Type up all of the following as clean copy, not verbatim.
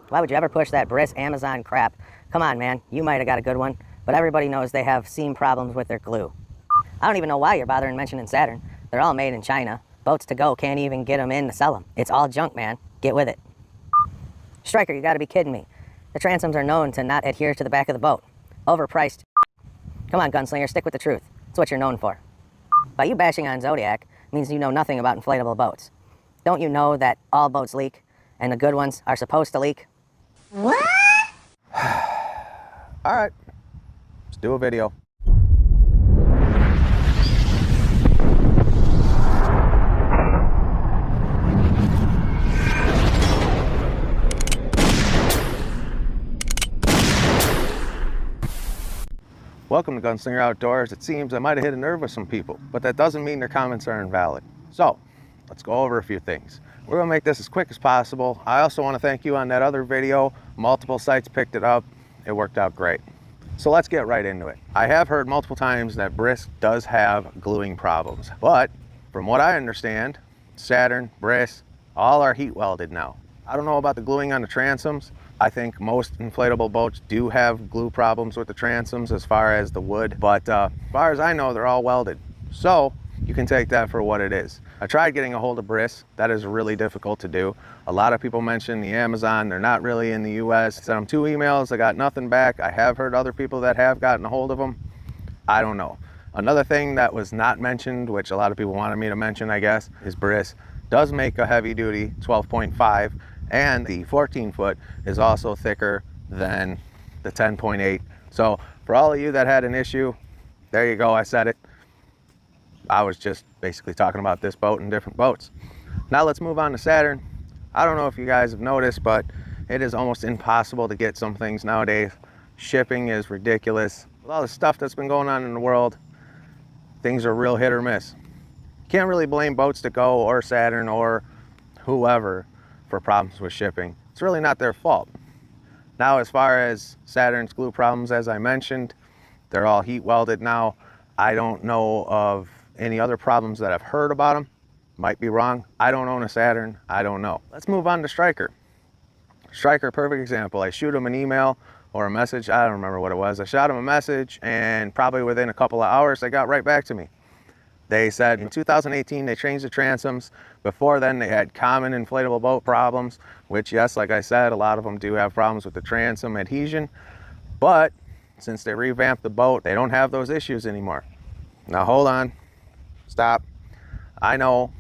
Why would you ever push that Bris Amazon crap? Come on, man, you might have got a good one, but everybody knows they have seam problems with their glue. I don't even know why you're bothering mentioning Saturn. They're all made in China. Boats to go can't even get them in to sell them. It's all junk, man. Get with it. Stryker, you gotta be kidding me. The transoms are known to not adhere to the back of the boat. Overpriced. Come on, gunslinger, stick with the truth. It's what you're known for. By you bashing on Zodiac means you know nothing about inflatable boats. Don't you know that all boats leak, and the good ones are supposed to leak? What? All right, let's do a video. Welcome to Gunslinger Outdoors. It seems I might have hit a nerve with some people, but that doesn't mean their comments are invalid. So, let's go over a few things. We're gonna make this as quick as possible. I also want to thank you on that other video. Multiple sites picked it up. It worked out great. So let's get right into it. I have heard multiple times that Bris does have gluing problems, but from what I understand, Saturn, Bris, all are heat welded now. I don't know about the gluing on the transoms. I think most inflatable boats do have glue problems with the transoms as far as the wood, but as far as I know, they're all welded. So you can take that for what it is. I tried getting a hold of Bris. That is really difficult to do. A lot of people mention the Amazon. They're not really in the US. I sent them 2 emails. I got nothing back. I have heard other people that have gotten a hold of them. I don't know. Another thing that was not mentioned, which a lot of people wanted me to mention, I guess, is Bris does make a heavy duty 12.5, and the 14 foot is also thicker than the 10.8. So for all of you that had an issue, there you go, I said it. I was just basically talking about this boat and different boats. Now let's move on to Saturn. I don't know if you guys have noticed, but it is almost impossible to get some things nowadays. Shipping is ridiculous. With all the stuff that's been going on in the world, things are real hit or miss. Can't really blame Boats to Go or Saturn or whoever for problems with shipping. It's really not their fault. Now, as far as Saturn's glue problems, as I mentioned, they're all heat welded now. I don't know of any other problems that I've heard about them. Might be wrong. I don't own a Saturn. I don't know. Let's move on to Stryker. Stryker, perfect example. I shoot them an email or a message. I don't remember what it was. I shot them a message, and probably within a couple of hours, they got right back to me. They said in 2018, they changed the transoms. Before then, they had common inflatable boat problems, which, yes, like I said, a lot of them do have problems with the transom adhesion. But since they revamped the boat, they don't have those issues anymore. Now, hold on. Stop. I know.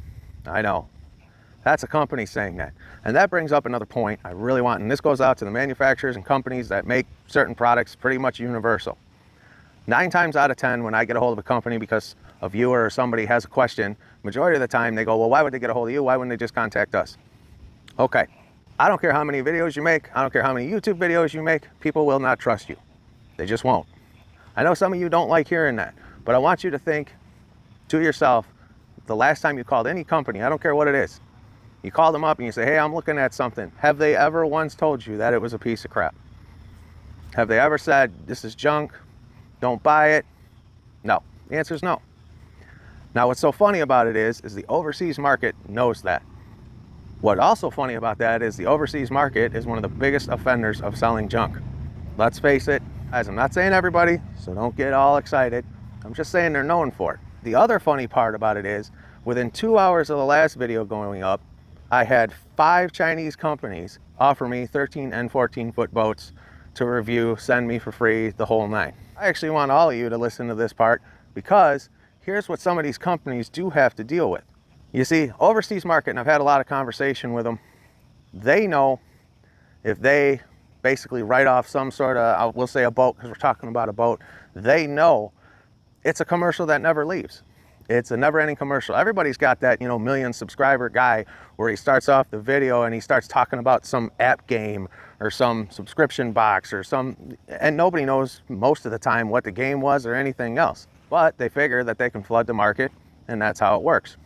That's a company saying that. And that brings up another point I really want, and this goes out to the manufacturers and companies that make certain products pretty much universal. 9 times out of 10, when I get a hold of a company because a viewer or somebody has a question, majority of the time they go, well, why would they get a hold of you? Why wouldn't they just contact us? Okay, I don't care how many videos you make. I don't care how many YouTube videos you make. People will not trust you. They just won't. I know some of you don't like hearing that, but I want you to think to yourself, the last time you called any company, I don't care what it is, you call them up and you say, hey, I'm looking at something. Have they ever once told you that it was a piece of crap? Have they ever said, this is junk, don't buy it? No, the answer is no. Now, what's so funny about it is the overseas market knows that. What's also funny about that is the overseas market is one of the biggest offenders of selling junk. Let's face it, guys, I'm not saying everybody, so don't get all excited. I'm just saying they're known for it. The other funny part about it is, within 2 hours of the last video going up, I had 5 Chinese companies offer me 13 and 14 foot boats to review, send me for free, the whole 9. I actually want all of you to listen to this part, because here's what some of these companies do have to deal with. You see, overseas market, and I've had a lot of conversation with them, they know if they basically write off some sort of, we'll say a boat, because we're talking about a boat, they know it's a commercial that never leaves. It's a never-ending commercial. Everybody's got that, million subscriber guy where he starts off the video and he starts talking about some app game or some subscription box or and nobody knows most of the time what the game was or anything else. But they figure that they can flood the market, and that's how it works.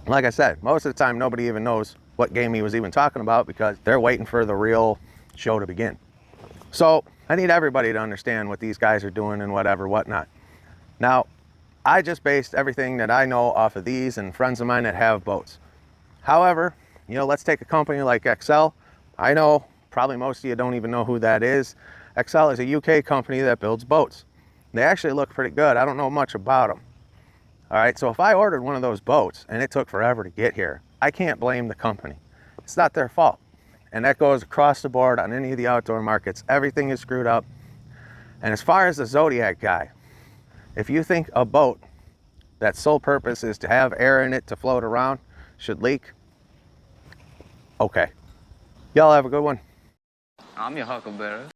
Like I said, most of the time nobody even knows what game he was even talking about, because they're waiting for the real show to begin. So I need everybody to understand what these guys are doing and whatnot. Now, I just based everything that I know off of these and friends of mine that have boats. However, let's take a company like XL. I know Probably most of you don't even know who that is. Excel is a UK company that builds boats. They actually look pretty good. I don't know much about them. All right, so if I ordered one of those boats and it took forever to get here, I can't blame the company. It's not their fault. And that goes across the board on any of the outdoor markets. Everything is screwed up. And as far as the Zodiac guy, if you think a boat that's sole purpose is to have air in it to float around should leak, okay. Y'all have a good one. I'm your huckleberry.